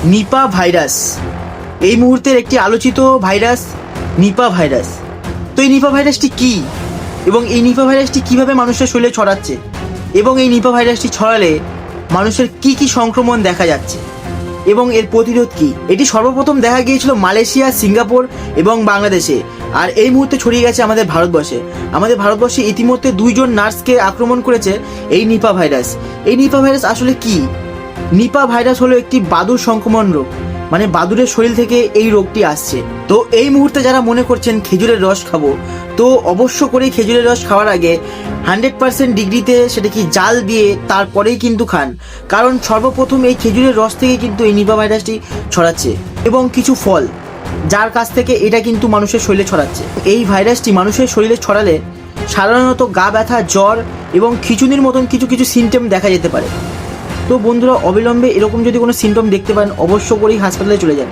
Nipah virus এই মুহূর্তের একটি আলোচিত ভাইরাস নিপা ভাইরাস। তো এই নিপা ভাইরাসটি কি এবং এই নিপা ভাইরাসটি কিভাবে মানুষের শরীরে ছড়াচ্ছে এবং এই নিপা ভাইরাসটি ছড়ালে মানুষের কি কি সংক্রমণ দেখা যাচ্ছে এবং এর প্রতিরোধ কি, এটি সর্বপ্রথম দেখা গিয়েছিল মালয়েশিয়া, সিঙ্গাপুর এবং বাংলাদেশে, আর এই মুহূর্তে ছড়িয়ে গেছে আমাদের ভারতবর্ষে। আমাদের ভারতবর্ষে ইতিমধ্যে 2 জন নার্সকে আক্রমণ করেছে এই নিপা ভাইরাস। এই নিপা ভাইরাস আসলে কি? নিপা ভাইরাস হলো একটি বাদুড় সংক্রমণ রোগ, মানে বাদুড়ের শরীর থেকে এই রোগটি আসছে। তো এই মুহূর্তে যারা মনে করছেন খেজুরের রস খাবো, তো অবশ্য করেই খেজুরের রস খাওয়ার আগে 100% ডিগ্রিতে সেটা কি জাল দিয়ে তারপরেই কিন্তু খান, কারণ সর্বপ্রথম এই খেজুরের রস থেকে কিন্তু এই নিপা ভাইরাসটি ছড়াচ্ছে এবং কিছু ফল যার কাছ থেকে এটা কিন্তু মানুষের শরীরে ছড়াচ্ছে। এই ভাইরাসটি মানুষের শরীরে ছড়ালে সাধারণত গা ব্যথা, জ্বর এবং খিঁচুনির মতন কিছু কিছু সিমটম দেখা যেতে পারে। তো বন্ধুরা, অবিলম্বে এরকম যদি কোনো সিমটম দেখতে পান অবশ্য করেই হাসপাতালে চলে যান।